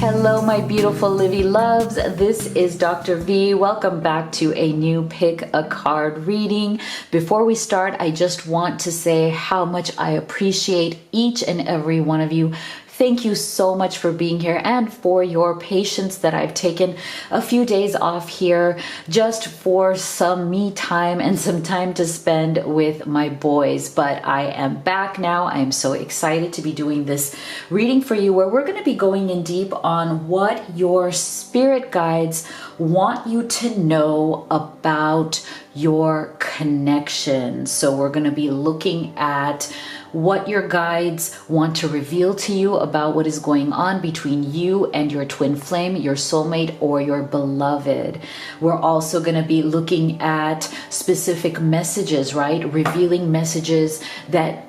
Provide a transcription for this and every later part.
Hello, my beautiful Livy loves. This is Dr. V. Welcome back to a new Pick a Card reading. Before we start, I just want to say how much I appreciate each and every one of you. Thank you so much for being here and for your patience that I've taken a few days off here just for some me time and some time to spend with my boys. But I am back now. I am so excited to be doing this reading for you where we're going to be going in deep on what your spirit guides want you to know about your connection. So we're going to be looking at what your guides want to reveal to you about what is going on between you and your twin flame, your soulmate, or your beloved. We're also going to be looking at specific messages, right? Revealing messages that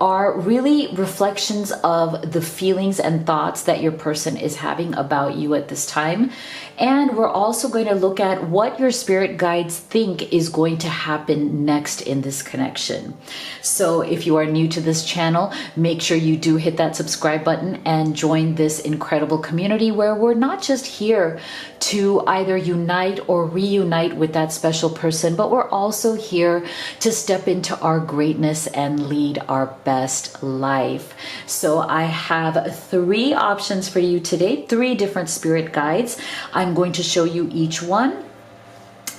are really reflections of the feelings and thoughts that your person is having about you at this time. And we're also going to look at what your spirit guides think is going to happen next in this connection. So if you are new to this channel, make sure you do hit that subscribe button and join this incredible community where we're not just here to either unite or reunite with that special person, but we're also here to step into our greatness and lead our best life. So I have three options for you today, three different spirit guides. I'm going to show you each one.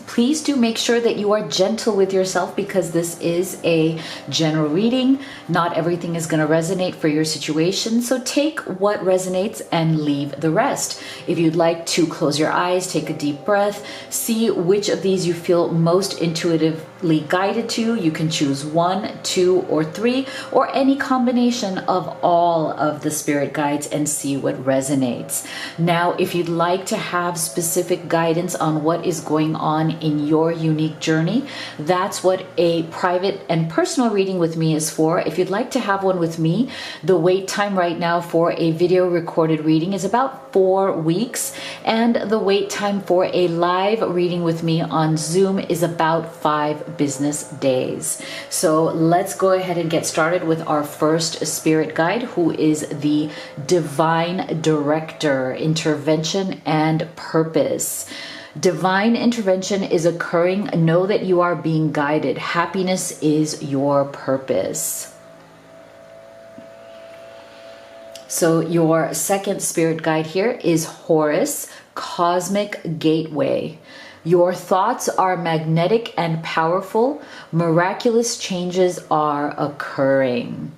Please do make sure that you are gentle with yourself because this is a general reading. Not everything is going to resonate for your situation. So take what resonates and leave the rest. If you'd like to close your eyes, take a deep breath, see which of these you feel most intuitively guided to. You can choose 1, 2, or 3, or any combination of all of the spirit guides and see what resonates. Now, if you'd like to have specific guidance on what is going on in your unique journey, that's what a private and personal reading with me is for. If you'd like to have one with me, the wait time right now for a video recorded reading is about 4 weeks, and the wait time for a live reading with me on Zoom is about 5 business days. So let's go ahead and get started with our first spirit guide, who is the Divine Director, Intervention and Purpose. Divine intervention is occurring. Know that you are being guided. Happiness is your purpose. So your second spirit guide here is Horus, Cosmic Gateway. Your thoughts are magnetic and powerful. Miraculous changes are occurring.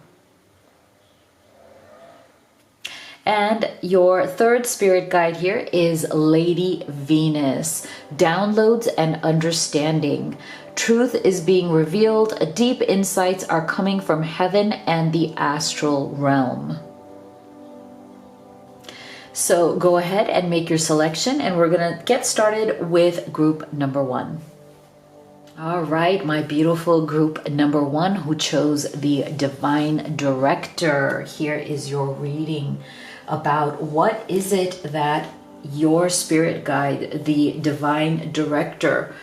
And your third spirit guide here is Lady Venus. Downloads and understanding. Truth is being revealed. Deep insights are coming from heaven and the astral realm. So go ahead and make your selection, and we're going to get started with group number 1. All right, my beautiful group number 1 who chose the Divine Director. Here is your reading about what is it that your spirit guide, the Divine Director,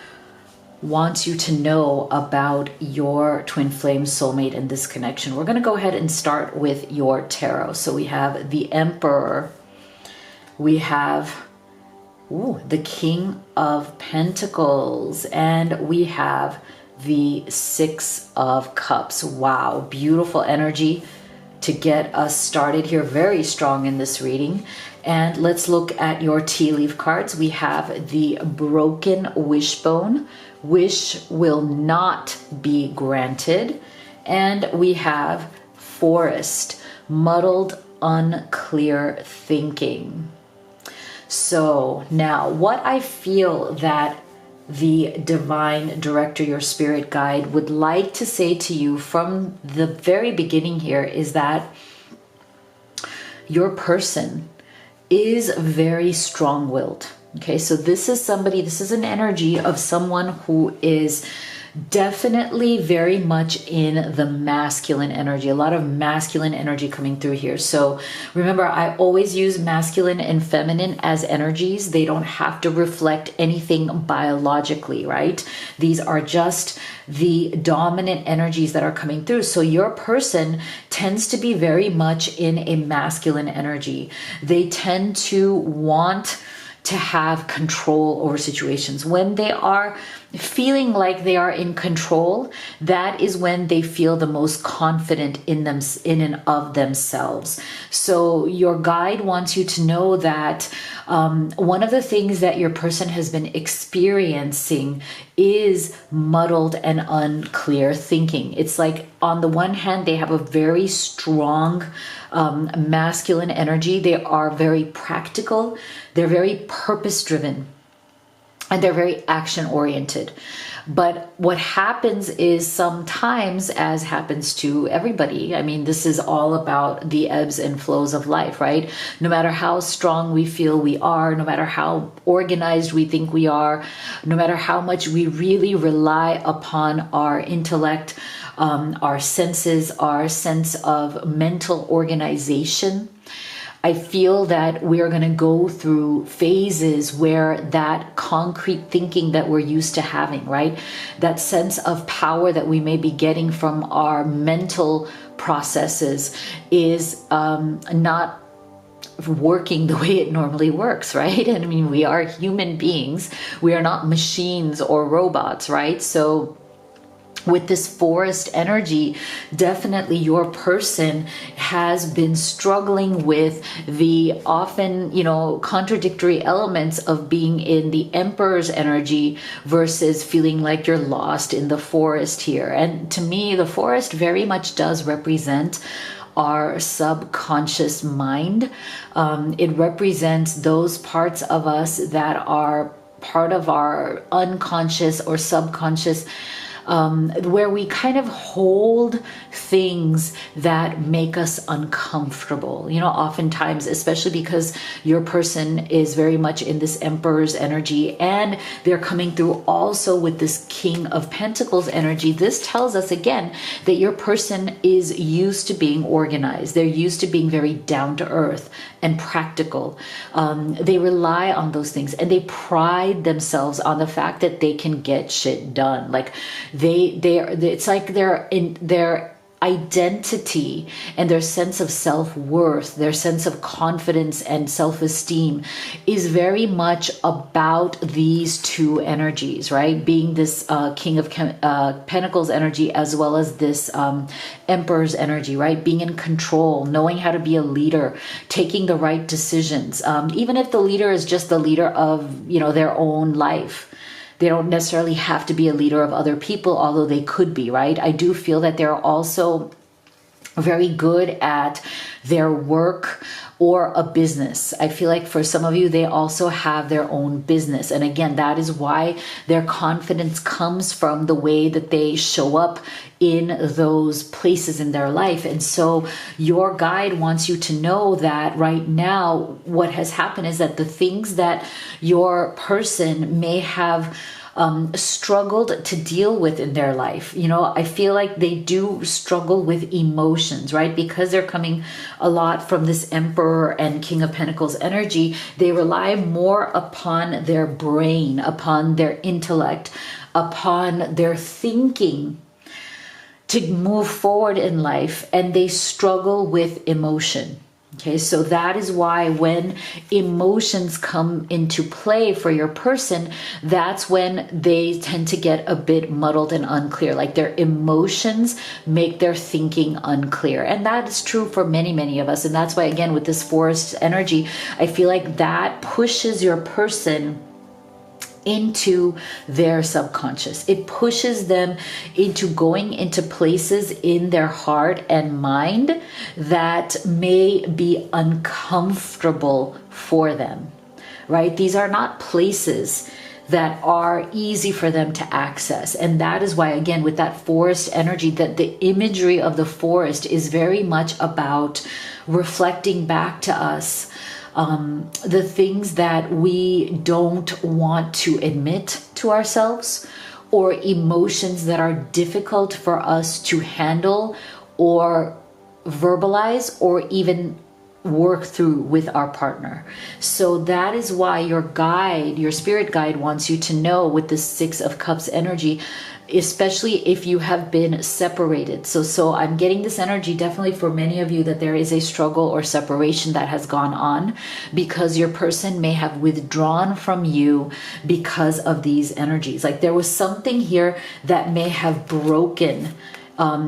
wants you to know about your twin flame soulmate and this connection. We're going to go ahead and start with your tarot. So we have the Emperor. We have the King of Pentacles, and we have the Six of Cups. Wow, beautiful energy to get us started here, very strong in this reading. And let's look at your tea leaf cards. We have the Broken Wishbone. Wish will not be granted. And we have Forest, Muddled, Unclear Thinking. So now what I feel that the Divine Director, your spirit guide, would like to say to you from the very beginning here is that your person is very strong-willed. Okay, so this is an energy of someone who is Definitely very much in the masculine energy, a lot of masculine energy coming through here. So remember, I always use masculine and feminine as energies. They don't have to reflect anything biologically, right? These are just the dominant energies that are coming through. So your person tends to be very much in a masculine energy. They tend to want to have control over situations. When they are feeling like they are in control, that is when they feel the most confident in them, in and of themselves. So your guide wants you to know that one of the things that your person has been experiencing is muddled and unclear thinking. It's like, on the one hand, they have a very strong masculine energy. They are very practical. They're very purpose driven. And they're very action oriented. But what happens is sometimes, as happens to everybody, I mean, this is all about the ebbs and flows of life, right? No matter how strong we feel we are, no matter how organized we think we are, no matter how much we really rely upon our intellect, our senses, our sense of mental organization, I feel that we're going to go through phases where that concrete thinking that we're used to having, right? That sense of power that we may be getting from our mental processes is not working the way it normally works, right? And I mean, we are human beings. We are not machines or robots, right? So with this forest energy, definitely your person has been struggling with the often, contradictory elements of being in the Emperor's energy versus feeling like you're lost in the forest here. And to me, the forest very much does represent our subconscious mind. It represents those parts of us that are part of our unconscious or subconscious, where we kind of hold things that make us uncomfortable, oftentimes, especially because your person is very much in this Emperor's energy and they're coming through also with this King of Pentacles energy. This tells us again that your person is used to being organized. They're used to being very down to earth and practical. They rely on those things and they pride themselves on the fact that they can get shit done. Like it's like their identity and their sense of self-worth, their sense of confidence and self-esteem is very much about these two energies, right? Being this King of Pentacles energy as well as this Emperor's energy, right? Being in control, knowing how to be a leader, taking the right decisions, even if the leader is just the leader of, their own life. They don't necessarily have to be a leader of other people, although they could be, right? I do feel that they're also very good at their work or a business. I feel like for some of you, they also have their own business. And again, that is why their confidence comes from the way that they show up in those places in their life. And so your guide wants you to know that right now, what has happened is that the things that your person may have struggled to deal with in their life. I feel like they do struggle with emotions, right? Because they're coming a lot from this Emperor and King of Pentacles energy. They rely more upon their brain, upon their intellect, upon their thinking to move forward in life, and they struggle with emotion. Okay, so that is why when emotions come into play for your person, that's when they tend to get a bit muddled and unclear. Like their emotions make their thinking unclear. And that is true for many, many of us. And that's why, again, with this forest energy, I feel like that pushes your person into their subconscious. It pushes them into going into places in their heart and mind that may be uncomfortable for them, right? These are not places that are easy for them to access. And that is why, again, with that forest energy, that the imagery of the forest is very much about reflecting back to us the things that we don't want to admit to ourselves, or emotions that are difficult for us to handle or verbalize or even work through with our partner. So that is why your guide, your spirit guide, wants you to know with the Six of Cups energy, especially if you have been separated. So I'm getting this energy definitely for many of you that there is a struggle or separation that has gone on because your person may have withdrawn from you because of these energies. Like there was something here that may have broken.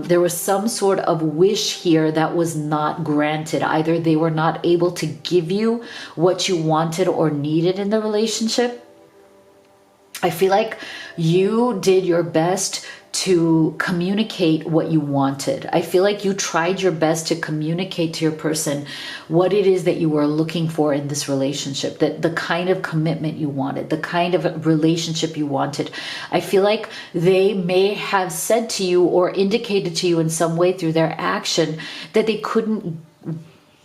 There was some sort of wish here that was not granted. Either they were not able to give you what you wanted or needed in the relationship. I feel like you did your best to communicate what you wanted. I feel like you tried your best to communicate to your person what it is that you were looking for in this relationship, that the kind of commitment you wanted, the kind of relationship you wanted. I feel like they may have said to you or indicated to you in some way through their action that they couldn't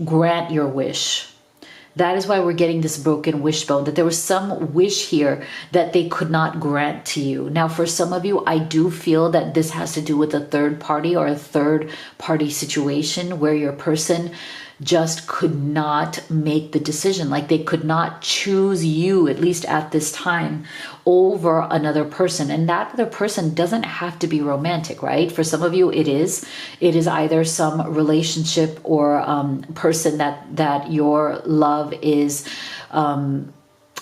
grant your wish. That is why we're getting this broken wishbone, that there was some wish here that they could not grant to you. Now, for some of you, I do feel that this has to do with a third party or a third party situation where your person just could not make the decision. Like they could not choose you, at least at this time, over another person. And that other person doesn't have to be romantic, right? For some of you, it is. It is either some relationship or person that your love is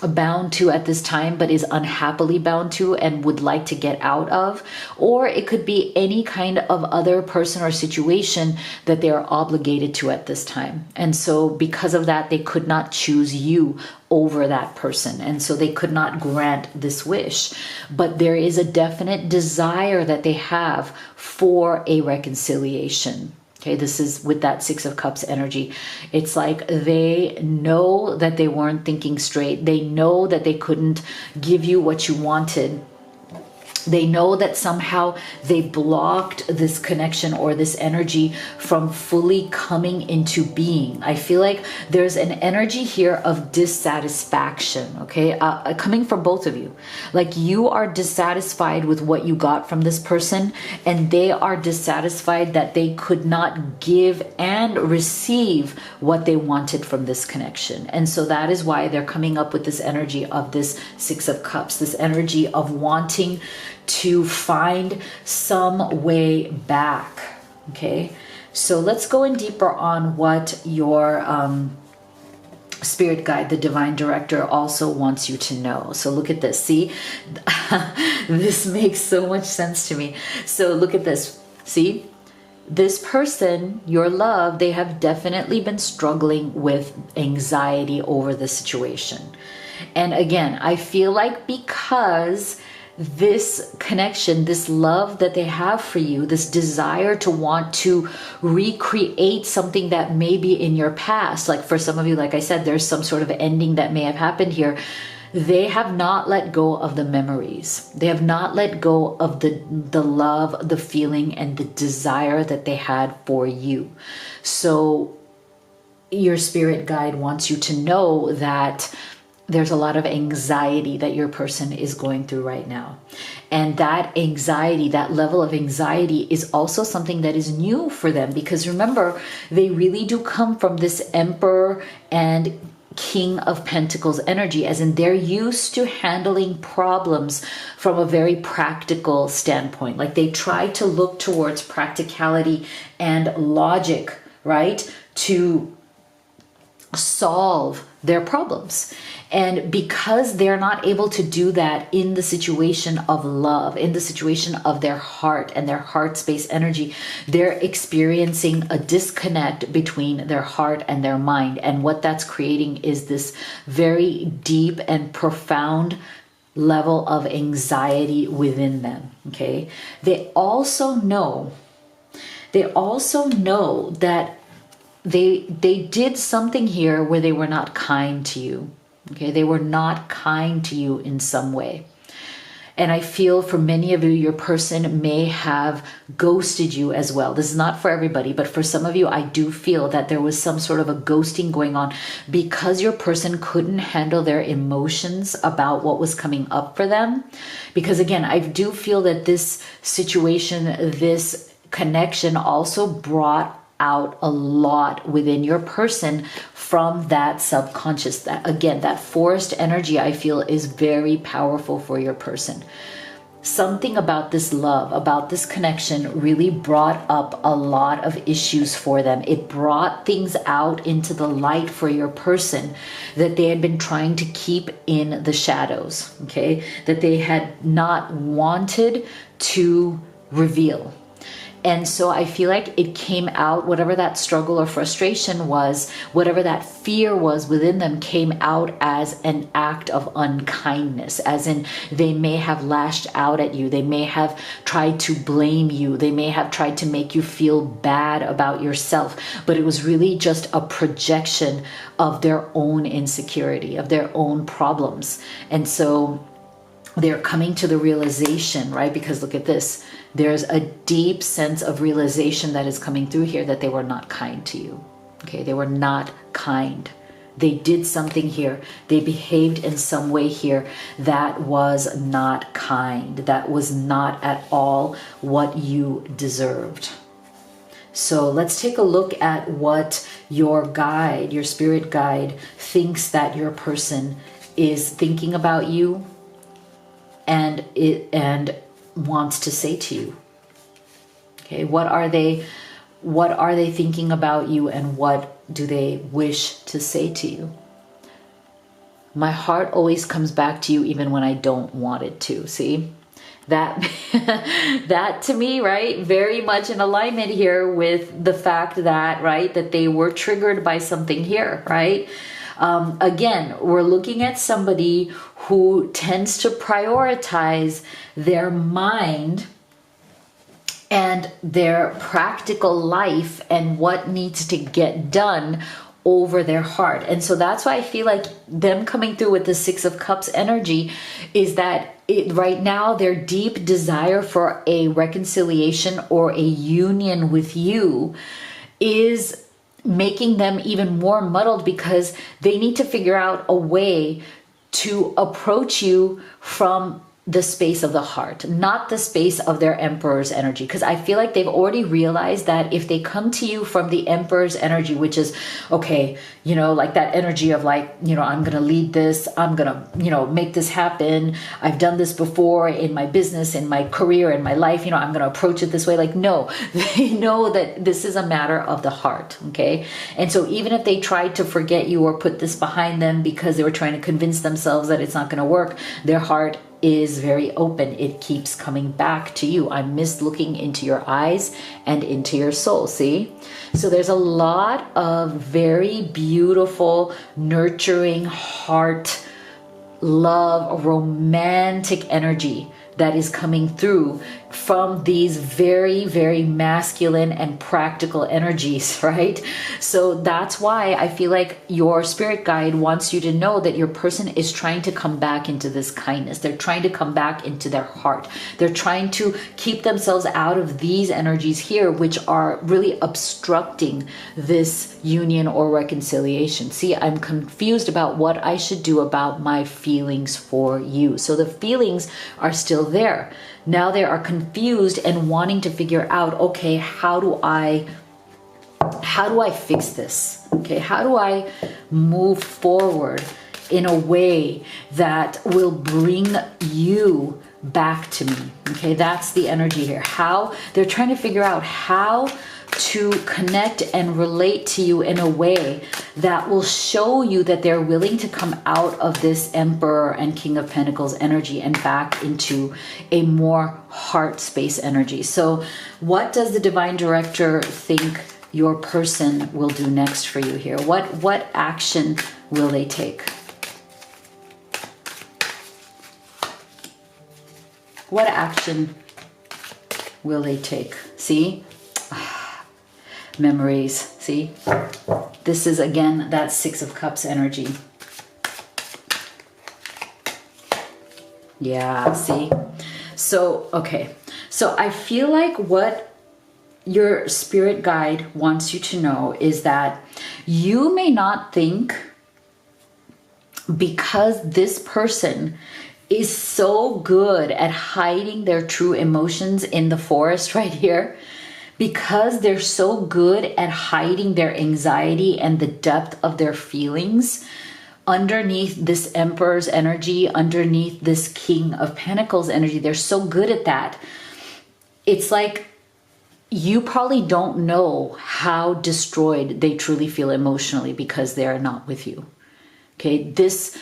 bound to at this time, but is unhappily bound to and would like to get out of. Or it could be any kind of other person or situation that they are obligated to at this time. And so because of that, they could not choose you over that person. And so they could not grant this wish. But there is a definite desire that they have for a reconciliation. Okay, this is with that Six of Cups energy. It's like they know that they weren't thinking straight. They know that they couldn't give you what you wanted. They know that somehow they blocked this connection or this energy from fully coming into being. I feel like there's an energy here of dissatisfaction, okay, coming from both of you. Like you are dissatisfied with what you got from this person, and they are dissatisfied that they could not give and receive what they wanted from this connection. And so that is why they're coming up with this energy of this Six of Cups, this energy of wanting to find some way back. Okay, so let's go in deeper on what your spirit guide, the divine director, also wants you to know. So look at this. See, this makes so much sense to me. So look at this. See, this person, your love, they have definitely been struggling with anxiety over the situation. And again, I feel like because this connection, this love that they have for you, this desire to want to recreate something that may be in your past. Like for some of you, like I said, there's some sort of ending that may have happened here. They have not let go of the memories. They have not let go of the love, the feeling, and the desire that they had for you. So your spirit guide wants you to know that there's a lot of anxiety that your person is going through right now. And that anxiety, that level of anxiety is also something that is new for them, because remember, they really do come from this Emperor and King of Pentacles energy, as in they're used to handling problems from a very practical standpoint. Like they try to look towards practicality and logic, right, to solve their problems. And because they're not able to do that in the situation of love, in the situation of their heart and their heart space energy, they're experiencing a disconnect between their heart and their mind. And what that's creating is this very deep and profound level of anxiety within them. Okay. They also know that they did something here where they were not kind to you. Okay, they were not kind to you in some way. And I feel for many of you, your person may have ghosted you as well. This is not for everybody, but for some of you, I do feel that there was some sort of a ghosting going on because your person couldn't handle their emotions about what was coming up for them. Because again, I do feel that this situation, this connection also brought out a lot within your person from that subconscious. That again, that forest energy I feel is very powerful for your person. Something about this love, about this connection really brought up a lot of issues for them. It brought things out into the light for your person that they had been trying to keep in the shadows, okay? That they had not wanted to reveal. And so I feel like it came out, whatever that struggle or frustration was, whatever that fear was within them came out as an act of unkindness, as in they may have lashed out at you. They may have tried to blame you. They may have tried to make you feel bad about yourself, but it was really just a projection of their own insecurity, of their own problems. And so they're coming to the realization, right? Because look at this. There's a deep sense of realization that is coming through here that they were not kind to you. Okay, they were not kind. They did something here. They behaved in some way here that was not kind. That was not at all what you deserved. So let's take a look at what your guide, your spirit guide, thinks that your person is thinking about you and wants to say to you. Okay, what are they thinking about you, and what do they wish to say to you? My heart always comes back to you even when I don't want it to. See? That that to me, right, very much in alignment here with the fact that, right, that they were triggered by something here, right? Again, we're looking at somebody who tends to prioritize their mind and their practical life and what needs to get done over their heart. And so that's why I feel like them coming through with the Six of Cups energy is that right now their deep desire for a reconciliation or a union with you is making them even more muddled, because they need to figure out a way to approach you from the space of the heart, not the space of their Emperor's energy. Because I feel like they've already realized that if they come to you from the Emperor's energy, which is, okay, you know, like that energy of like, you know, I'm going to lead this, I'm going to, you know, make this happen. I've done this before in my business, in my career, in my life, you know, I'm going to approach it this way. Like, no, they know that this is a matter of the heart. Okay. And so even if they tried to forget you or put this behind them because they were trying to convince themselves that it's not going to work, their heart is very open. It keeps coming back to you. I missed looking into your eyes and into your soul. See? So there's a lot of very beautiful, nurturing, heart, love, romantic energy that is coming through from these very, very masculine and practical energies, right? So that's why I feel like your spirit guide wants you to know that your person is trying to come back into this kindness. They're trying to come back into their heart. They're trying to keep themselves out of these energies here, which are really obstructing this union or reconciliation. See, I'm confused about what I should do about my feelings for you. So the feelings are still there. Now they are confused and wanting to figure out, okay, how do I fix this? Okay, how do I move forward in a way that will bring you back to me? Okay, that's the energy here. How they're trying to figure out how to connect and relate to you in a way that will show you that they're willing to come out of this Emperor and King of Pentacles energy and back into a more heart space energy. So what does the Divine Director think your person will do next for you here? What action will they take? What action will they take? See? Memories. See? This is, again, that Six of Cups energy. Yeah, see? So, okay. So I feel like what your spirit guide wants you to know is that you may not think, because this person is so good at hiding their true emotions in the forest right here, because they're so good at hiding their anxiety and the depth of their feelings underneath this Emperor's energy, underneath this King of Pentacles energy, they're so good at that. It's like you probably don't know how destroyed they truly feel emotionally because they're not with you. Okay, this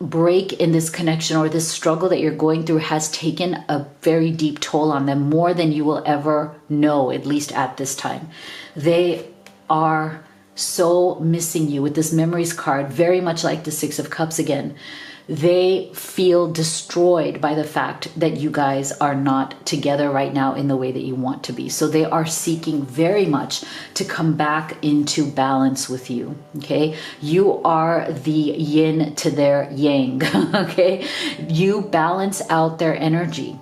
break in this connection or this struggle that you're going through has taken a very deep toll on them, more than you will ever know, at least at this time. They are so missing you with this memories card, very much like the Six of Cups again. They feel destroyed by the fact that you guys are not together right now in the way that you want to be. So they are seeking very much to come back into balance with you, okay? You are the yin to their yang, okay? You balance out their energy.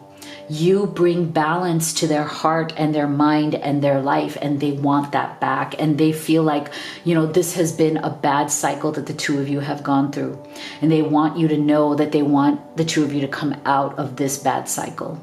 You bring balance to their heart and their mind and their life, and they want that back. And they feel like, you know, this has been a bad cycle that the two of you have gone through. And they want you to know that they want the two of you to come out of this bad cycle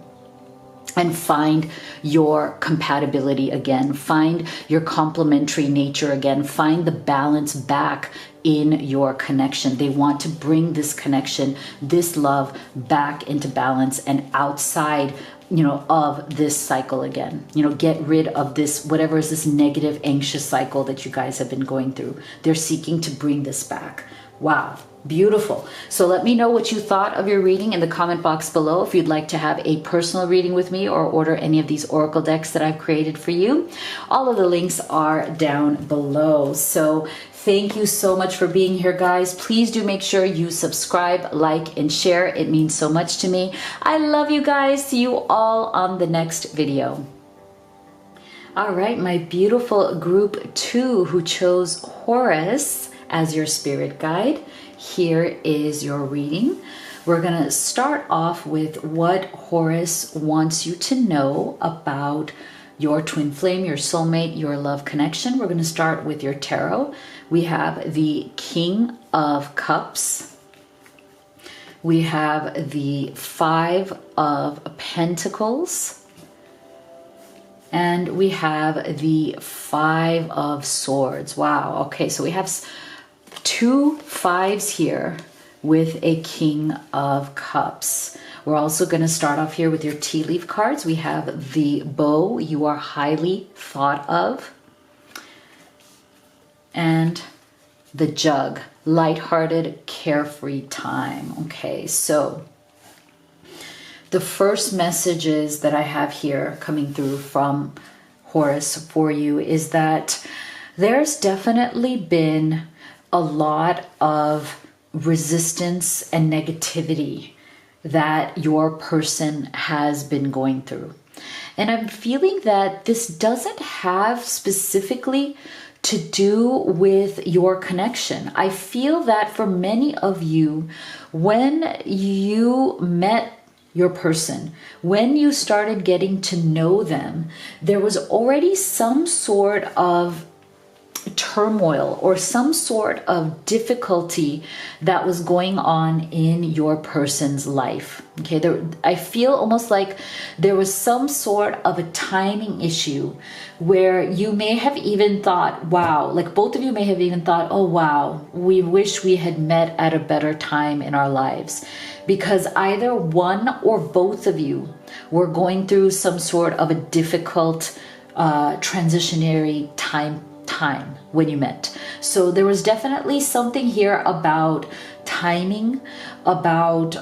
and find your compatibility again, find your complementary nature again, find the balance back in your connection. They want to bring this connection, this love back into balance and outside, you know, of this cycle again. You know, get rid of this, whatever is this negative, anxious cycle that you guys have been going through. They're seeking to bring this back. Wow. Beautiful. So let me know what you thought of your reading in the comment box below. If you'd like to have a personal reading with me or order any of these oracle decks that I've created for you, all of the links are down below. So thank you so much for being here, guys. Please do make sure you subscribe, like, and share. It means so much to me. I love you guys. See you all on the next video. All right, my beautiful group 2 who chose Horus as your spirit guide, here is your reading. We're going to start off with what Horus wants you to know about your twin flame, your soulmate, your love connection. We're going to start with your tarot. We have the King of Cups. We have the Five of Pentacles. And we have the Five of Swords. Wow. Okay, so we have 2 fives here with a King of Cups. We're also going to start off here with your tea leaf cards. We have the Bow, you are highly thought of. And the Jug, lighthearted, carefree time. Okay, so the first messages that I have here coming through from Horus for you is that there's definitely been a lot of resistance and negativity that your person has been going through. And I'm feeling that this doesn't have specifically to do with your connection. I feel that for many of you, when you met your person, when you started getting to know them, there was already some sort of turmoil or some sort of difficulty that was going on in your person's life. Okay, I feel almost like there was some sort of a timing issue where you may have even thought, wow, like both of you may have even thought, oh wow, we wish we had met at a better time in our lives, because either one or both of you were going through some sort of a difficult transitionary time when you met. So there was definitely something here about timing, about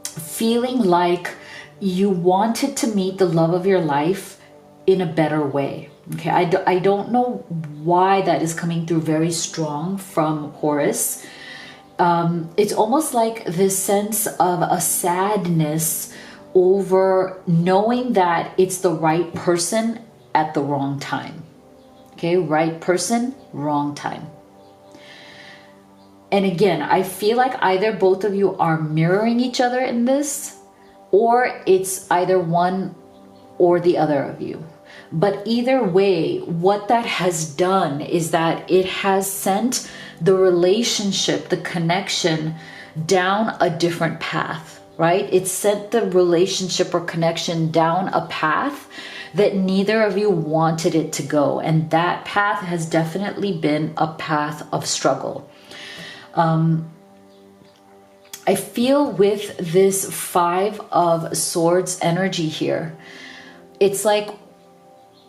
feeling like you wanted to meet the love of your life in a better way. Okay, I don't know why that is coming through very strong from Horus. It's almost like this sense of a sadness over knowing that it's the right person at the wrong time. Okay, right person, wrong time. And again, I feel like either both of you are mirroring each other in this, or it's either one or the other of you. But either way, what that has done is that it has sent the relationship, the connection, down a different path, right? It sent the relationship or connection down a path that neither of you wanted it to go. And that path has definitely been a path of struggle. I feel with this 5 of Swords energy here, it's like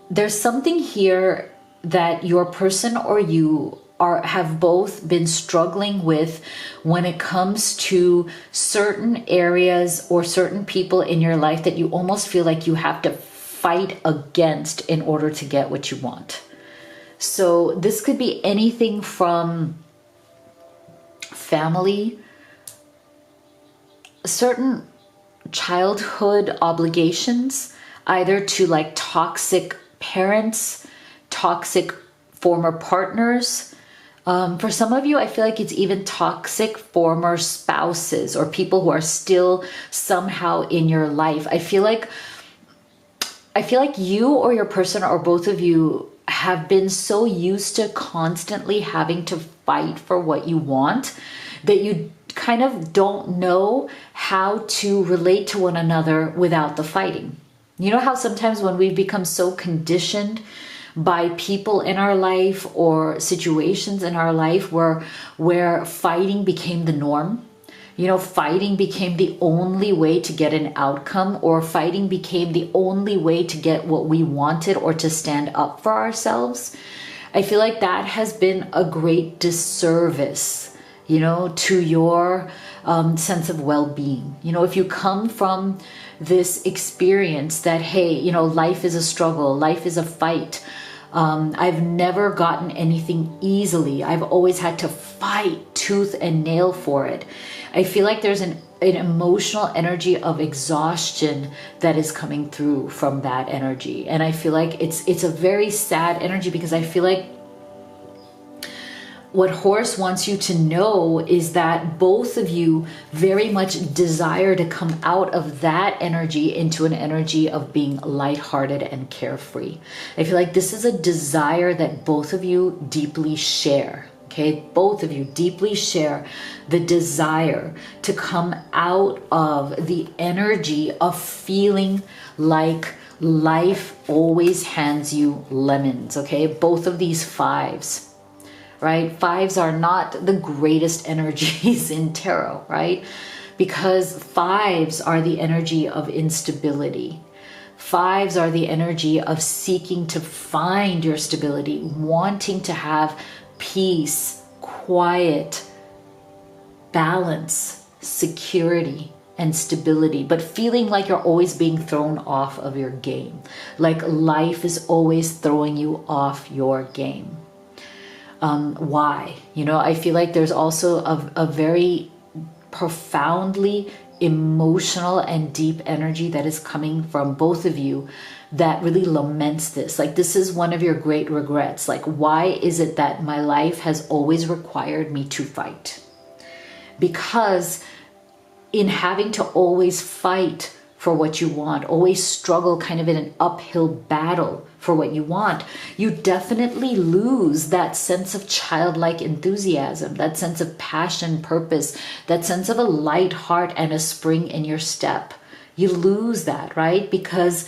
there's something here that your person or you have both been struggling with when it comes to certain areas or certain people in your life that you almost feel like you have to fight against in order to get what you want. So this could be anything from family, certain childhood obligations, either to like toxic parents, toxic former partners. For some of you, I feel like it's even toxic former spouses or people who are still somehow in your life. I feel like you or your person or both of you have been so used to constantly having to fight for what you want that you kind of don't know how to relate to one another without the fighting. You know how sometimes when we've become so conditioned by people in our life or situations in our life where fighting became the norm, you know, fighting became the only way to get an outcome, or fighting became the only way to get what we wanted or to stand up for ourselves. I feel like that has been a great disservice, you know, to your sense of well-being. You know, if you come from this experience that, hey, you know, life is a struggle, life is a fight. I've never gotten anything easily. I've always had to fight tooth and nail for it. I feel like there's an emotional energy of exhaustion that is coming through from that energy. And I feel like it's a very sad energy, because I feel like what Horus wants you to know is that both of you very much desire to come out of that energy into an energy of being lighthearted and carefree. I feel like this is a desire that both of you deeply share. Okay, both of you deeply share the desire to come out of the energy of feeling like life always hands you lemons. Okay, both of these 5s. Right? 5s are not the greatest energies in tarot, right? Because 5s are the energy of instability. 5s are the energy of seeking to find your stability, wanting to have peace, quiet, balance, security, and stability, but feeling like you're always being thrown off of your game. Like life is always throwing you off your game. Why? You know, I feel like there's also a very profoundly emotional and deep energy that is coming from both of you that really laments this. Like, this is one of your great regrets. Like, why is it that my life has always required me to fight? Because in having to always fight for what you want, always struggle kind of in an uphill battle for what you want, you definitely lose that sense of childlike enthusiasm, that sense of passion, purpose, that sense of a light heart and a spring in your step. You lose that, right? Because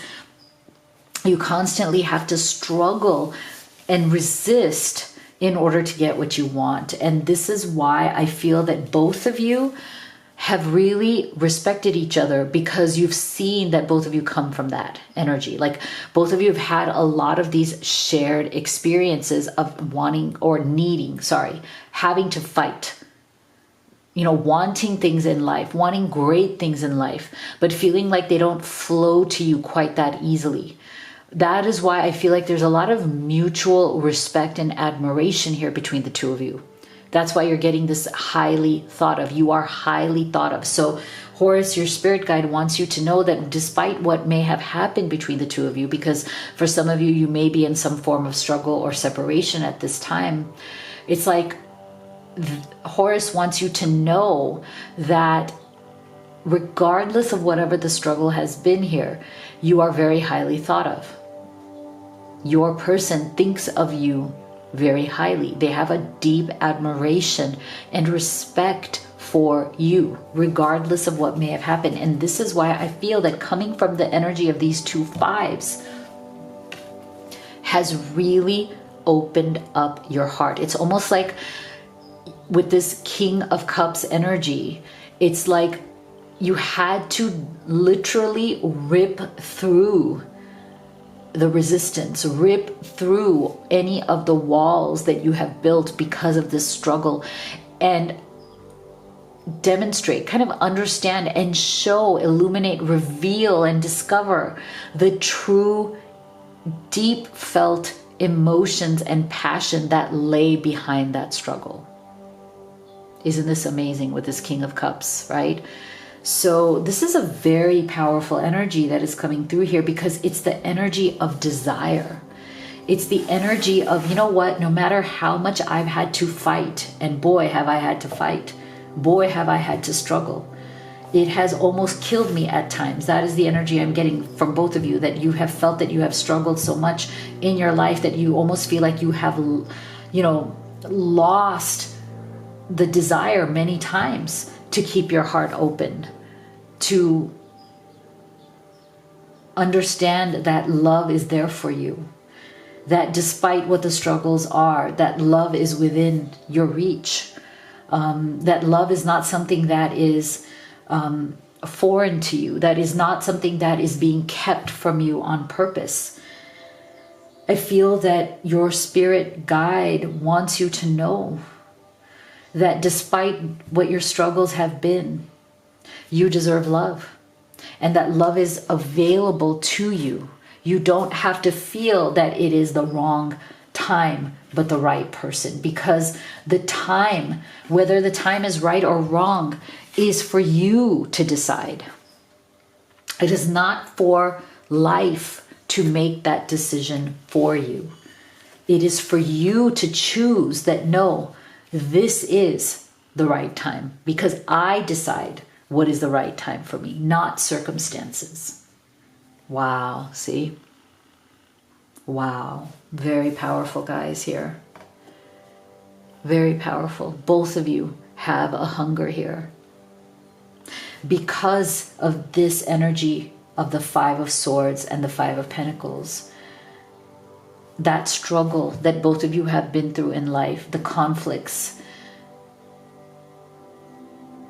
you constantly have to struggle and resist in order to get what you want. And this is why I feel that both of you have really respected each other, because you've seen that both of you come from that energy. Like, both of you have had a lot of these shared experiences of wanting or needing, having to fight, you know, wanting things in life, wanting great things in life, but feeling like they don't flow to you quite that easily. That is why I feel like there's a lot of mutual respect and admiration here between the two of you. That's why you're getting this highly thought of. You are highly thought of. So Horus, your spirit guide, wants you to know that despite what may have happened between the two of you, because for some of you, you may be in some form of struggle or separation at this time, it's like Horus wants you to know that regardless of whatever the struggle has been here, you are very highly thought of. Your person thinks of you very highly. They have a deep admiration and respect for you, regardless of what may have happened. And this is why I feel that coming from the energy of these two fives has really opened up your heart. It's almost like with this King of Cups energy, it's like you had to literally rip through the resistance, rip through any of the walls that you have built because of this struggle, and demonstrate, kind of understand and show, illuminate, reveal, and discover the true, deep felt emotions and passion that lay behind that struggle. Isn't this amazing with this King of Cups, right? So this is a very powerful energy that is coming through here, because it's the energy of desire. It's the energy of, you know what, no matter how much I've had to fight, and boy, have I had to fight, boy, have I had to struggle. It has almost killed me at times. That is the energy I'm getting from both of you, that you have felt that you have struggled so much in your life that you almost feel like you have, you know, lost the desire many times to keep your heart open, to understand that love is there for you, that despite what the struggles are, that love is within your reach, that love is not something that is foreign to you, that is not something that is being kept from you on purpose. I feel that your spirit guide wants you to know that despite what your struggles have been, you deserve love, and that love is available to you. You don't have to feel that it is the wrong time, but the right person, because the time, whether the time is right or wrong, is for you to decide. It is not for life to make that decision for you. It is for you to choose that, no, this is the right time, because I decide what is the right time for me, not circumstances. Wow, see? Wow, very powerful, guys, here. Very powerful. Both of you have a hunger here. Because of this energy of the Five of Swords and the Five of Pentacles, that struggle that both of you have been through in life, the conflicts,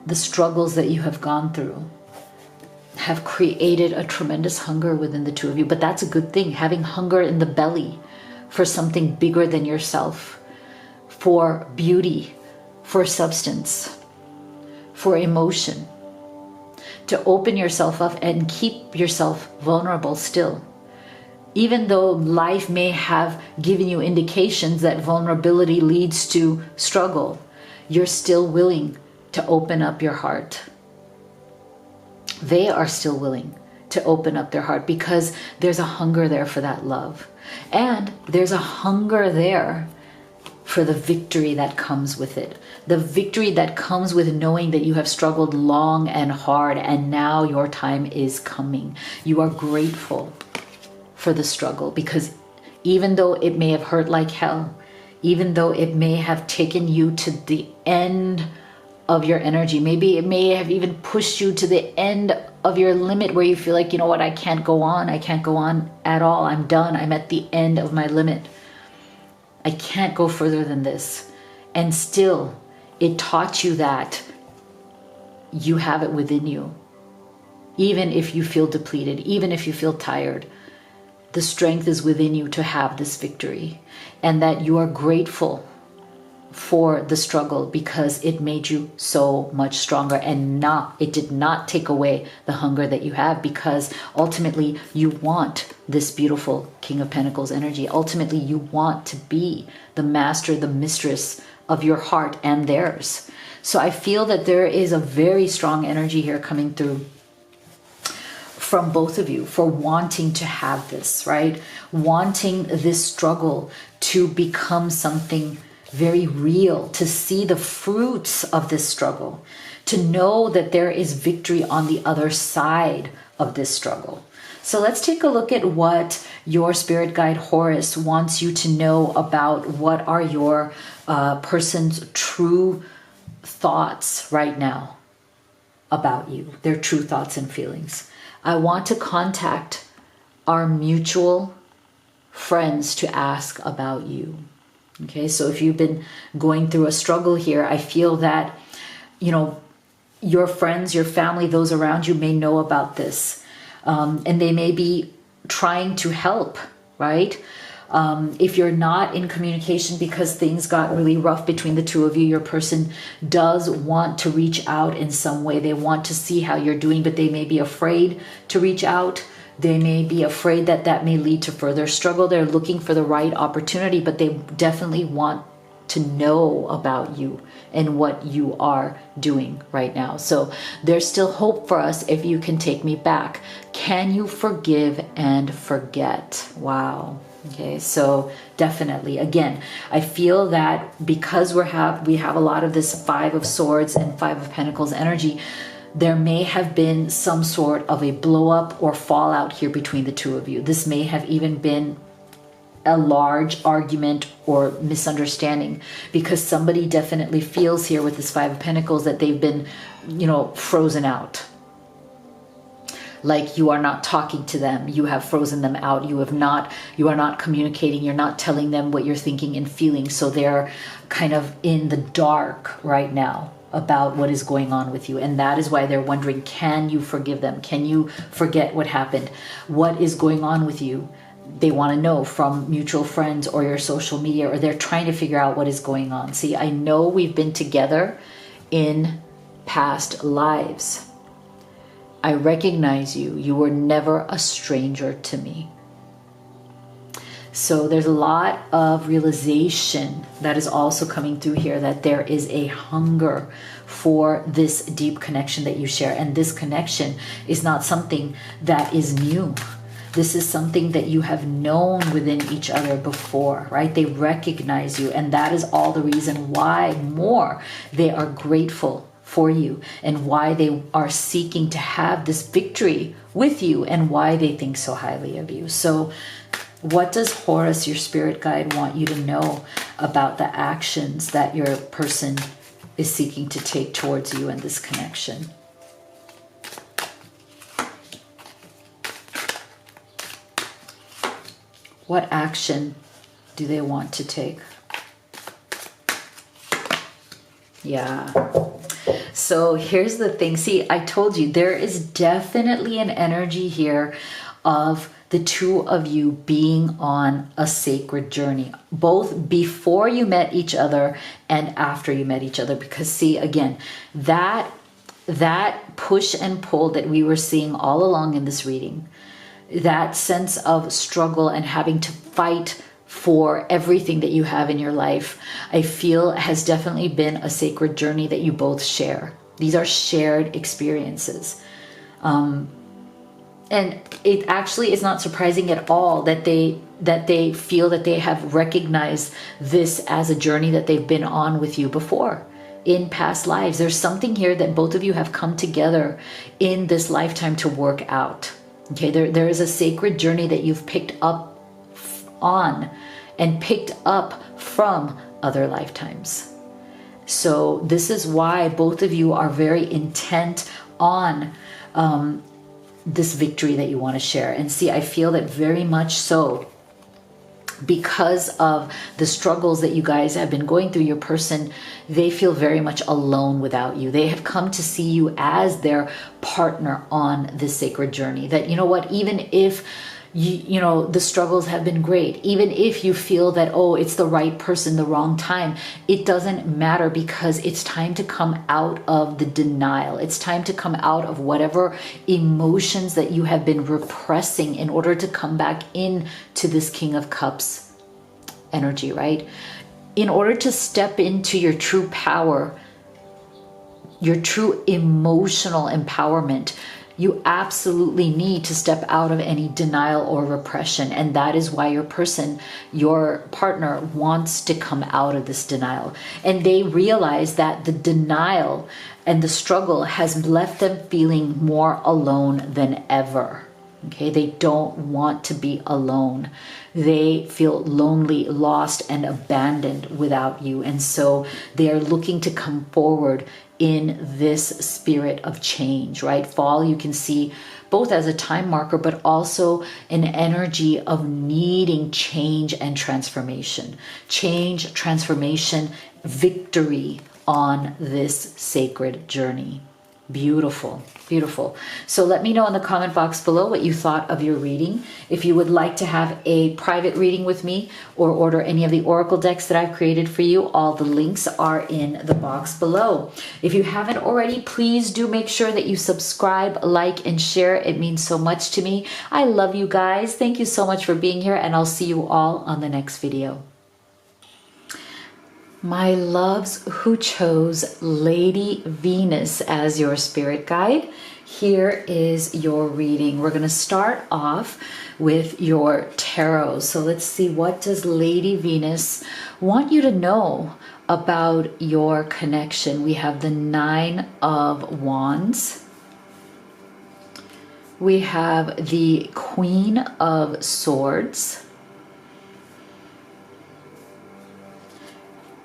the struggles that you have gone through, have created a tremendous hunger within the two of you. But that's a good thing, having hunger in the belly for something bigger than yourself, for beauty, for substance, for emotion, to open yourself up and keep yourself vulnerable still. Even though life may have given you indications that vulnerability leads to struggle, you're still willing to open up your heart. They are still willing to open up their heart because there's a hunger there for that love. And there's a hunger there for the victory that comes with it. The victory that comes with knowing that you have struggled long and hard, and now your time is coming. You are grateful for the struggle, because even though it may have hurt like hell, even though it may have taken you to the end of your energy, maybe it may have even pushed you to the end of your limit where you feel like, you know what, I can't go on at all. I'm done. I'm at the end of my limit. I can't go further than this. And still, it taught you that you have it within you. Even if you feel depleted, even if you feel tired, the strength is within you to have this victory, and that you are grateful for the struggle because it made you so much stronger, and it did not take away the hunger that you have, because ultimately you want this beautiful King of Pentacles energy. Ultimately, you want to be the master, the mistress of your heart and theirs. So I feel that there is a very strong energy here coming through from both of you for wanting to have this, right? Wanting this struggle to become something very real, to see the fruits of this struggle, to know that there is victory on the other side of this struggle. So let's take a look at what your spirit guide Horus wants you to know about what are your person's true thoughts right now about you, their true thoughts and feelings. I want to contact our mutual friends to ask about you. Okay, so if you've been going through a struggle here, I feel that, your friends, your family, those around you may know about this. And they may be trying to help, right? If you're not in communication because things got really rough between the two of you, your person does want to reach out in some way. They want to see how you're doing, but they may be afraid to reach out. They may be afraid that that may lead to further struggle. They're looking for the right opportunity, but they definitely want to know about you and what you are doing right now. So there's still hope for us if you can take me back. Can you forgive and forget? Wow. Okay, so definitely, again, I feel that because we have a lot of this Five of Swords and Five of Pentacles energy, there may have been some sort of a blow up or fallout here between the two of you. This may have even been a large argument or misunderstanding, because somebody definitely feels here with this Five of Pentacles that they've been, frozen out. Like you are not talking to them, you have frozen them out, you are not communicating, you're not telling them what you're thinking and feeling. So they're kind of in the dark right now about what is going on with you. And that is why they're wondering, can you forgive them? Can you forget what happened? What is going on with you? They want to know from mutual friends or your social media, or they're trying to figure out what is going on. See, I know we've been together in past lives. I recognize you. You were never a stranger to me. So there's a lot of realization that is also coming through here, that there is a hunger for this deep connection that you share. And this connection is not something that is new. This is something that you have known within each other before, right? They recognize you, and that is all the reason why more they are grateful for you, and why they are seeking to have this victory with you, and why they think so highly of you. So what does Horus, your spirit guide, want you to know about the actions that your person is seeking to take towards you in this connection? What action do they want to take? Yeah. So here's the thing. See, I told you there is definitely an energy here of the two of you being on a sacred journey, both before you met each other and after you met each other. Because see, again, that push and pull that we were seeing all along in this reading, that sense of struggle and having to fight for everything that you have in your life, I feel has definitely been a sacred journey that you both share. These are shared experiences. And it actually is not surprising at all that they feel that they have recognized this as a journey that they've been on with you before in past lives. There's something here that both of you have come together in this lifetime to work out. Okay, there is a sacred journey that you've picked up on and picked up from other lifetimes. So this is why both of you are very intent on this victory that you want to share. And see, I feel that very much so, because of the struggles that you guys have been going through, your person, they feel very much alone without you. They have come to see you as their partner on this sacred journey. That, you know what, even if you know the struggles have been great, even if you feel that, oh, it's the right person, the wrong time, it doesn't matter, because it's time to come out of the denial. It's time to come out of whatever emotions that you have been repressing in order to come back into this King of Cups energy, right? In order to step into your true power, your true emotional empowerment, you absolutely need to step out of any denial or repression. And that is why your person, your partner, wants to come out of this denial. And they realize that the denial and the struggle has left them feeling more alone than ever. Okay, they don't want to be alone. They feel lonely, lost, and abandoned without you. And so they are looking to come forward in this spirit of change, right? Fall, you can see both as a time marker, but also an energy of needing change and transformation. Change, transformation, victory on this sacred journey. Beautiful, beautiful. So let me know in the comment box below what you thought of your reading. If you would like to have a private reading with me or order any of the oracle decks that I've created for you, all the links are in the box below. If you haven't already, please do make sure that you subscribe, like, and share. It means so much to me. I love you guys. Thank you so much for being here, and I'll see you all on the next video. My loves who chose Lady Venus as your spirit guide, here is your reading. We're going to start off with your tarot. So let's see, what does Lady Venus want you to know about your connection? We have the Nine of Wands. We have the Queen of Swords.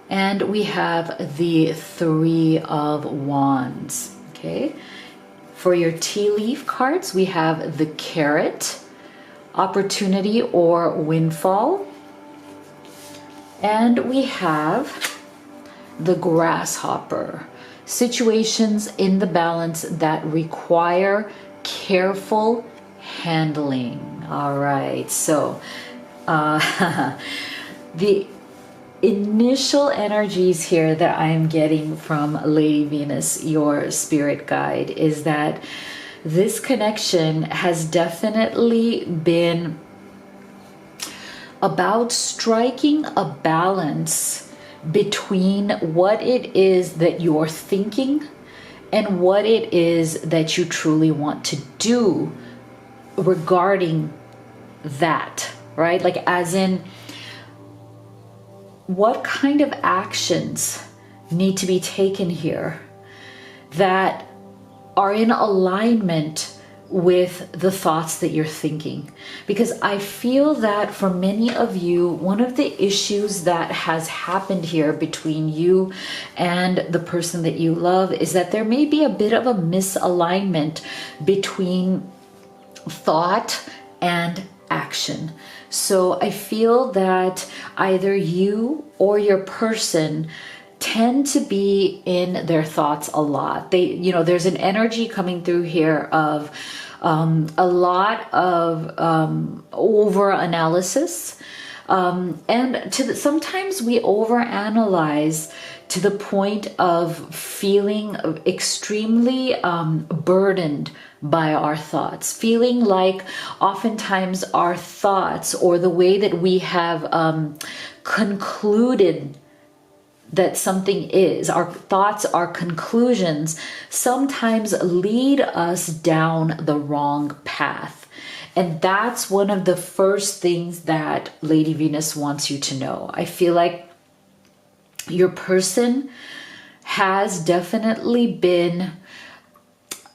And we have the Three of Wands, okay? For your tea leaf cards, we have the Carrot, Opportunity or Windfall. And we have the Grasshopper, situations in the balance that require careful handling. All right, so the initial energies here that I am getting from Lady Venus, your spirit guide, is that this connection has definitely been about striking a balance between what it is that you're thinking and what it is that you truly want to do regarding that, right? Like, as in, what kind of actions need to be taken here that are in alignment with the thoughts that you're thinking? Because I feel that for many of you, one of the issues that has happened here between you and the person that you love is that there may be a bit of a misalignment between thought and action. So I feel that either you or your person tend to be in their thoughts a lot. They, you know, there's an energy coming through here of a lot of over analysis, and sometimes we overanalyze to the point of feeling extremely burdened by our thoughts, feeling like oftentimes our thoughts, or the way that we have concluded that something is, our thoughts, our conclusions, sometimes lead us down the wrong path. And that's one of the first things that Lady Venus wants you to know. I feel like your person has definitely been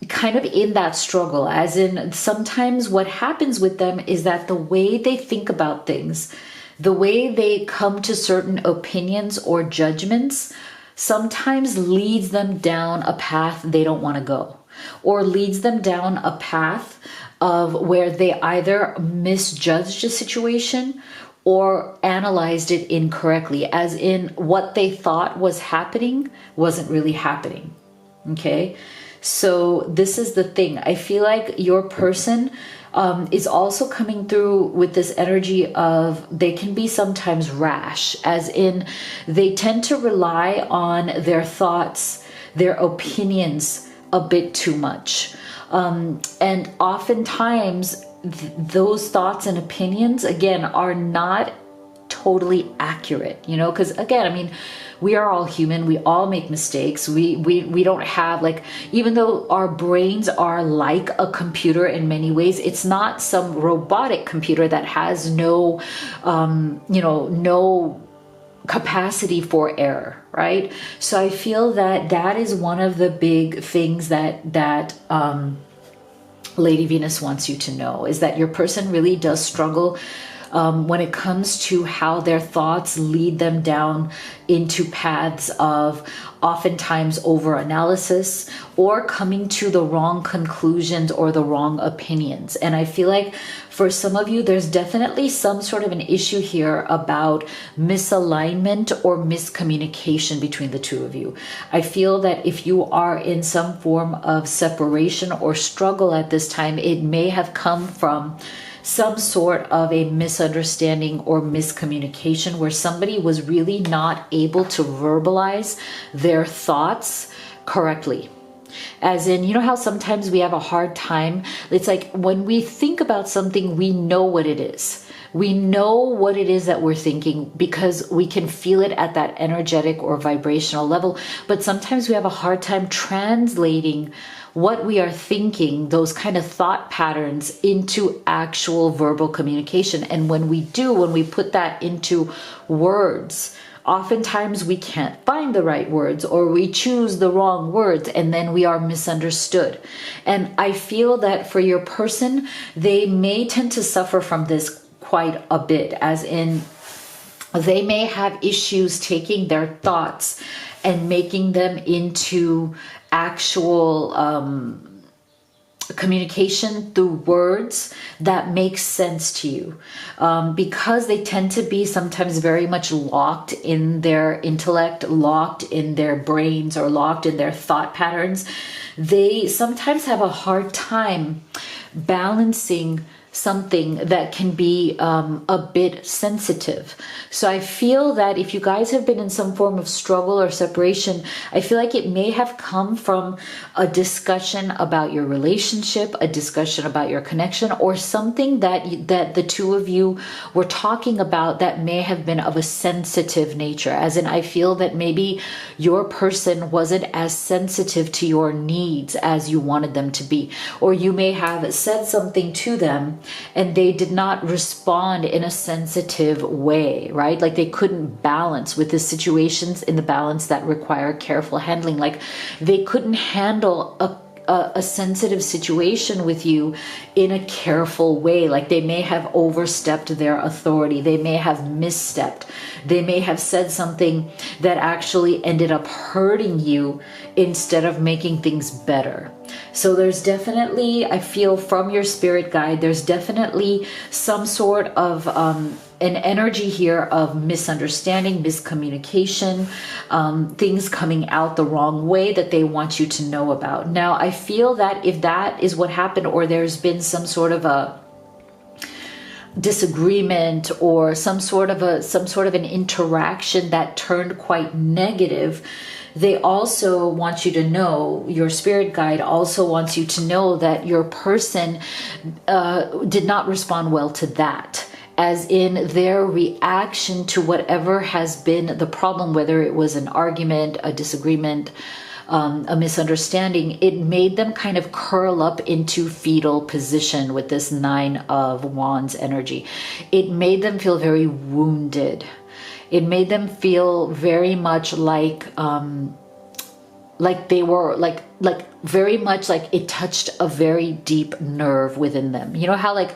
kind of in that struggle, as in, sometimes what happens with them is that the way they think about things, the way they come to certain opinions or judgments, sometimes leads them down a path they don't want to go, or leads them down a path of where they either misjudged a situation or analyzed it incorrectly, as in what they thought was happening wasn't really happening. Okay, so this is the thing. I feel like your person is also coming through with this energy of, they can be sometimes rash, as in they tend to rely on their thoughts, their opinions a bit too much. And oftentimes those thoughts and opinions, again, are not totally accurate, you know, because again, I mean, we are all human. We all make mistakes. We don't have, like, even though our brains are like a computer in many ways, it's not some robotic computer that has no, you know, no capacity for error, right? So I feel that that is one of the big things that Lady Venus wants you to know, is that your person really does struggle when it comes to how their thoughts lead them down into paths of oftentimes over-analysis or coming to the wrong conclusions or the wrong opinions. And I feel like for some of you, there's definitely some sort of an issue here about misalignment or miscommunication between the two of you. I feel that if you are in some form of separation or struggle at this time, it may have come from some sort of a misunderstanding or miscommunication where somebody was really not able to verbalize their thoughts correctly. As in, you know how sometimes we have a hard time? It's like when we think about something, we know what it is. We know what it is that we're thinking because we can feel it at that energetic or vibrational level. But sometimes we have a hard time translating what we are thinking, those kind of thought patterns, into actual verbal communication. And when we do, when we put that into words, oftentimes we can't find the right words, or we choose the wrong words, and then we are misunderstood. And I feel that for your person, they may tend to suffer from this quite a bit, as in they may have issues taking their thoughts and making them into actual communication through words that make sense to you, because they tend to be sometimes very much locked in their intellect, locked in their brains, or locked in their thought patterns. They sometimes have a hard time balancing something that can be a bit sensitive. So I feel that if you guys have been in some form of struggle or separation, I feel like it may have come from a discussion about your relationship, a discussion about your connection, or something that the two of you were talking about that may have been of a sensitive nature. As in, I feel that maybe your person wasn't as sensitive to your needs as you wanted them to be, or you may have said something to them and they did not respond in a sensitive way, right? Like they couldn't balance with the situations in the balance that require careful handling. Like they couldn't handle a sensitive situation with you in a careful way. Like they may have overstepped their authority. They may have misstepped. They may have said something that actually ended up hurting you instead of making things better. So there's definitely, I feel from your spirit guide, there's definitely some sort of an energy here of misunderstanding, miscommunication, things coming out the wrong way that they want you to know about. Now, I feel that if that is what happened, or there's been some sort of a disagreement or some sort of an interaction that turned quite negative, they also want you to know, your spirit guide also wants you to know that your person did not respond well to that. As in their reaction to whatever has been the problem, whether it was an argument, a disagreement, a misunderstanding, it made them kind of curl up into fetal position with this 9 of Wands energy. It made them feel very wounded. It made them feel very much like they were like very much like it touched a very deep nerve within them. You know how like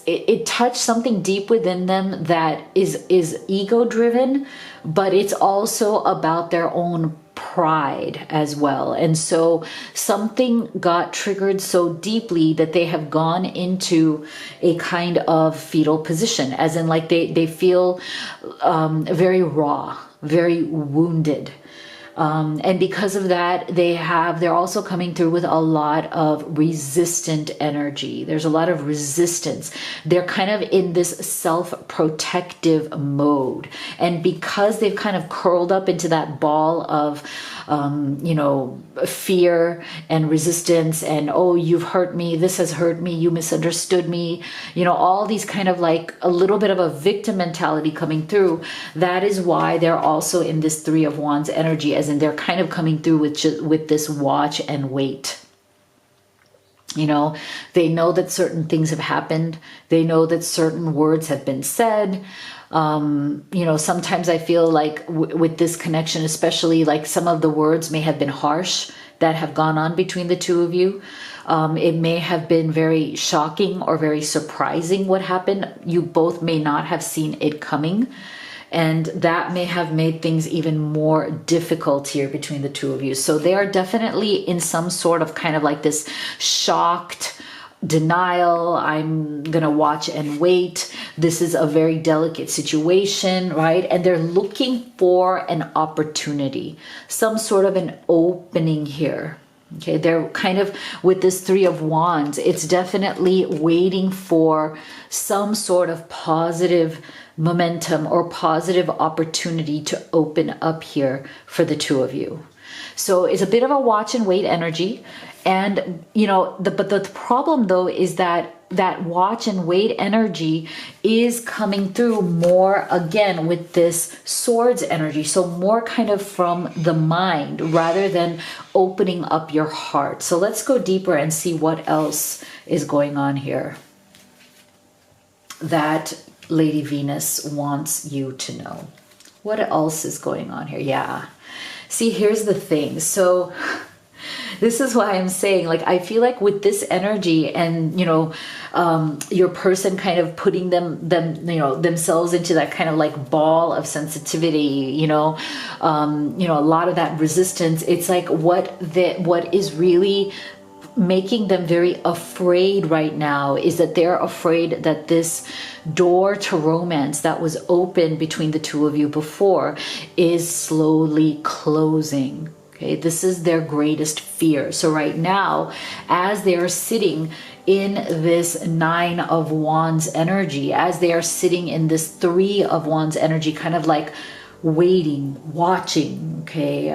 it touched something deep within them that is ego driven, but it's also about their own pride as well. And so something got triggered so deeply that they have gone into a kind of fetal position, as in like they feel very raw, very wounded. And because of that, they're also coming through with a lot of resistant energy. There's a lot of resistance. They're kind of in this self-protective mode. And because they've kind of curled up into that ball of, fear and resistance and, oh, you've hurt me, this has hurt me, you misunderstood me, all these kind of like a little bit of a victim mentality coming through. That is why they're also in this Three of Wands energy, as in they're kind of coming through with this watch and wait. They know that certain things have happened. They know that certain words have been said. Sometimes I feel like with this connection, especially like some of the words may have been harsh that have gone on between the two of you. It may have been very shocking or very surprising what happened. You both may not have seen it coming. And that may have made things even more difficult here between the two of you. So they are definitely in some sort of kind of like this shocked denial. I'm going to watch and wait. This is a very delicate situation, right? And they're looking for an opportunity, some sort of an opening here. Okay, they're kind of with this Three of Wands. It's definitely waiting for some sort of positive momentum or positive opportunity to open up here for the two of you. So it's a bit of a watch and wait energy. And, but the problem though is that watch and wait energy is coming through more again with this Swords energy. So more kind of from the mind rather than opening up your heart. So let's go deeper and see what else is going on here that Lady Venus wants you to know. What else is going on here? Yeah. See, here's the thing. So this is why I'm saying, like, I feel like with this energy and, your person kind of putting themselves into that kind of like ball of sensitivity, a lot of that resistance. It's like what is really making them very afraid right now is that they're afraid that this door to romance that was open between the two of you before is slowly closing. Okay, this is their greatest fear. So right now, as they are sitting in this Nine of Wands energy, as they are sitting in this Three of Wands energy, kind of like waiting, watching, okay,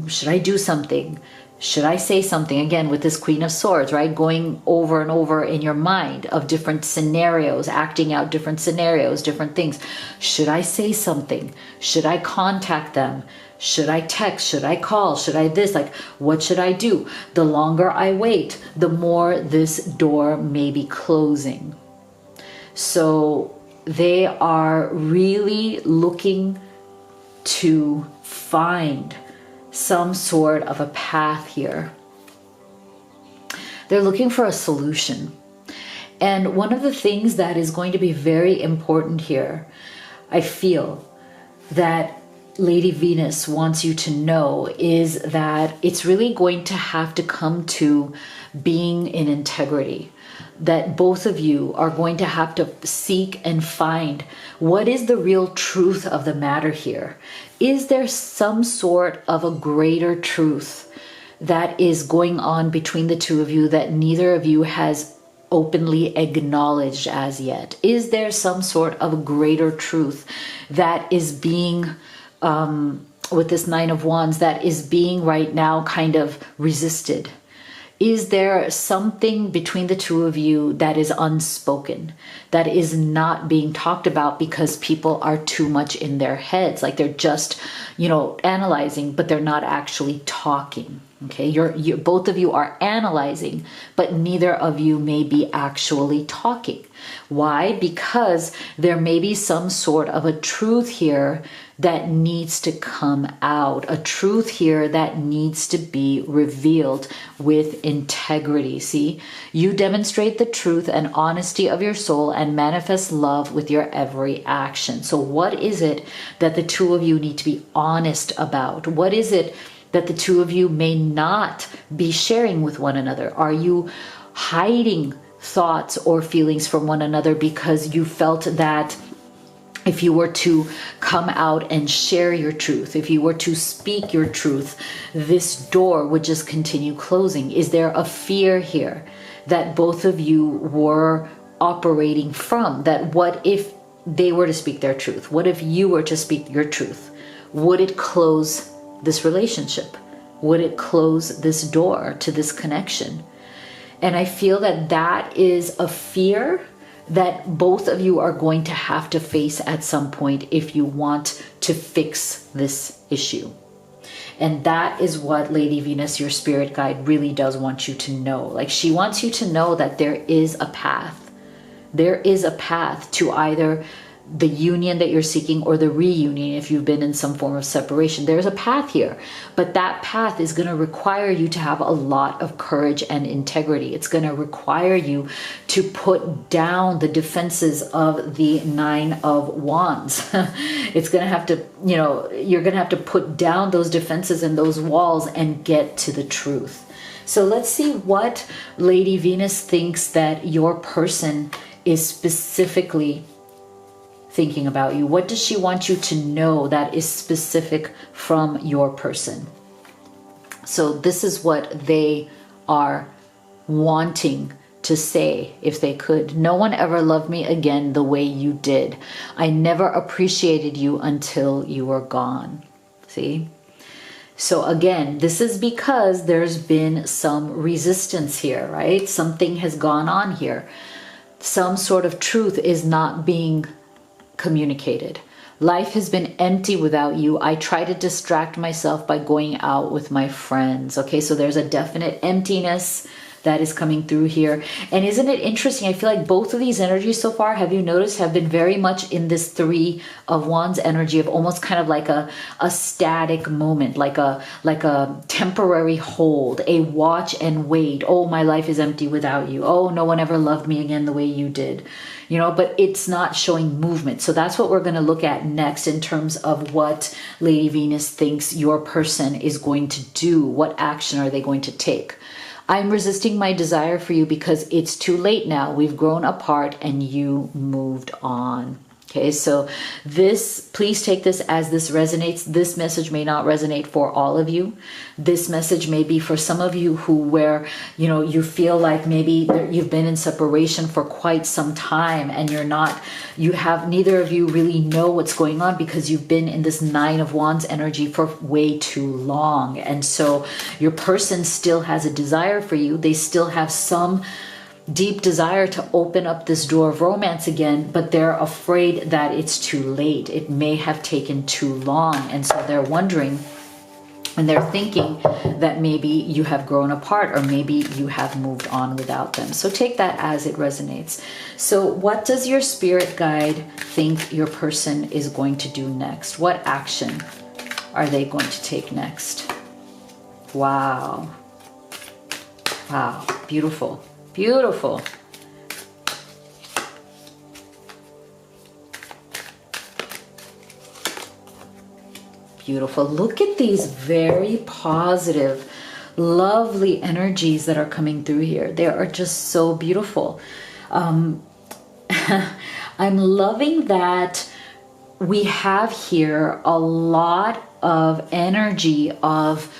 should I do something? Should I say something? Again, with this Queen of Swords, right? Going over and over in your mind of different scenarios, acting out different scenarios, different things. Should I say something? Should I contact them? Should I text? Should I call? Should I this? Like, what should I do? The longer I wait, the more this door may be closing. So they are really looking to find some sort of a path here. They're looking for a solution. And one of the things that is going to be very important here, I feel that Lady Venus wants you to know, is that it's really going to have to come to being in integrity. That both of you are going to have to seek and find what is the real truth of the matter here. Is there some sort of a greater truth that is going on between the two of you that neither of you has openly acknowledged as yet? Is there some sort of a greater truth that is being, with this Nine of Wands, that is being right now kind of resisted? Is there something between the two of you that is unspoken, that is not being talked about because people are too much in their heads? Like they're just, analyzing, but they're not actually talking. Okay, you're both of you are analyzing, but neither of you may be actually talking. Why? Because there may be some sort of a truth here that needs to come out, a truth here that needs to be revealed with integrity. See, you demonstrate the truth and honesty of your soul and manifest love with your every action. So what is it that the two of you need to be honest about? What is it that the two of you may not be sharing with one another? Are you hiding thoughts or feelings from one another because you felt that if you were to come out and share your truth, if you were to speak your truth, this door would just continue closing. Is there a fear here that both of you were operating from? That what if they were to speak their truth? What if you were to speak your truth? Would it close this relationship? Would it close this door to this connection? And I feel that that is a fear that both of you are going to have to face at some point if you want to fix this issue. And that is what Lady Venus, your spirit guide, really does want you to know. Like, she wants you to know that there is a path. There is a path to either the union that you're seeking or the reunion if you've been in some form of separation. There's a path here, but that path is going to require you to have a lot of courage and integrity. It's going to require you to put down the defenses of the Nine of Wands. It's going to have to, you know, you're going to have to put down those defenses and those walls and get to the truth. So let's see what Lady Venus thinks that your person is specifically thinking about you. What does she want you to know that is specific from your person? So this is what they are wanting to say if they could. No one ever loved me again the way you did. I never appreciated you until you were gone. See? So again, this is because there's been some resistance here, right? Something has gone on here. Some sort of truth is not being communicated. Life has been empty without you. I try to distract myself by going out with my friends. Okay, so there's a definite emptiness that is coming through here. And isn't it interesting? I feel like both of these energies so far, have you noticed, have been very much in this Three of Wands energy of almost kind of like a static moment, like a temporary hold, a watch and wait. Oh, my life is empty without you. Oh, no one ever loved me again the way you did. You know, but it's not showing movement. So that's what we're going to look at next in terms of what Lady Venus thinks your person is going to do. What action are they going to take? I'm resisting my desire for you because it's too late now. We've grown apart and you moved on. Okay, so this, please take this as this resonates. This message may not resonate for all of you. This message may be for some of you who, where, you know, you feel like maybe you've been in separation for quite some time and neither of you really know what's going on because you've been in this Nine of Wands energy for way too long. And so your person still has a desire for you. They still have some deep desire to open up this door of romance again, but they're afraid that it's too late. It may have taken too long. And so they're wondering and they're thinking that maybe you have grown apart or maybe you have moved on without them. So take that as it resonates. So what does your spirit guide think your person is going to do next? What action are they going to take next? Wow. Wow. Beautiful. Beautiful. Beautiful. Look at these very positive, lovely energies that are coming through here. They are just so beautiful. I'm loving that we have here a lot of energy of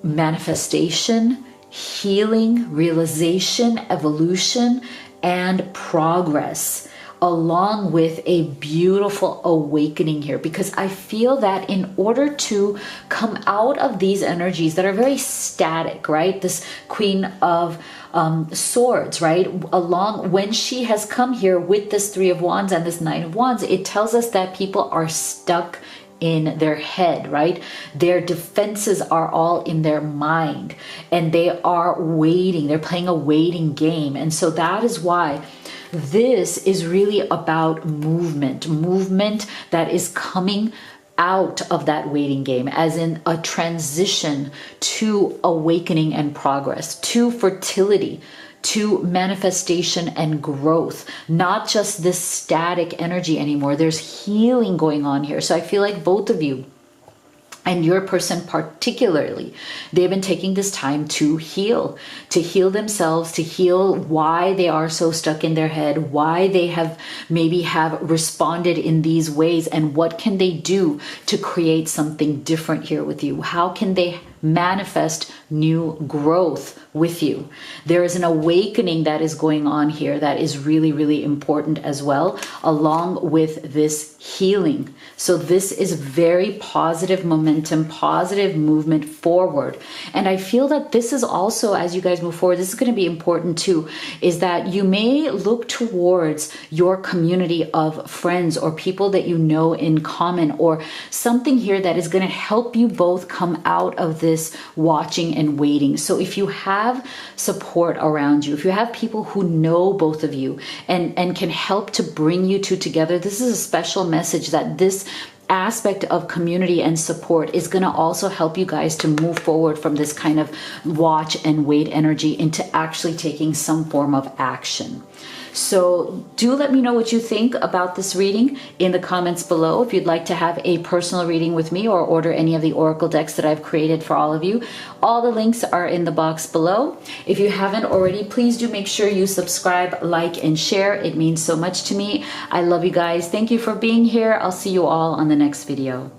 manifestation, healing, realization, evolution, and progress, along with a beautiful awakening here. Because I feel that in order to come out of these energies that are very static, right? This Queen of Swords, right? Along when she has come here with this Three of Wands and this Nine of Wands, it tells us that people are stuck in their head, right? Their defenses are all in their mind and they are waiting. They're playing a waiting game. And so that is why this is really about movement that is coming out of that waiting game, as in a transition to awakening and progress, to fertility, to manifestation and growth, not just this static energy anymore. There's healing going on here. So I feel like both of you And your person particularly, they've been taking this time to heal themselves, to heal why they are so stuck in their head, why they have responded in these ways, and what can they do to create something different here with you? How can they manifest new growth with you? There is an awakening that is going on here that is really, really important as well, along with this healing. So this is very positive momentum, positive movement forward. And I feel that this is also, as you guys move forward, this is going to be important too, is that you may look towards your community of friends or people that you know in common, or something here that is going to help you both come out of this watching and waiting. So if you have support around you, if you have people who know both of you and can help to bring you two together, this is a special message that this aspect of community and support is going to also help you guys to move forward from this kind of watch and wait energy into actually taking some form of action. So do let me know what you think about this reading in the comments below. If you'd like to have a personal reading with me or order any of the oracle decks that I've created for all of you, all the links are in the box below. If you haven't already, please do make sure you subscribe, like, and share. It means so much to me. I love you guys. Thank you for being here. I'll see you all on the next video.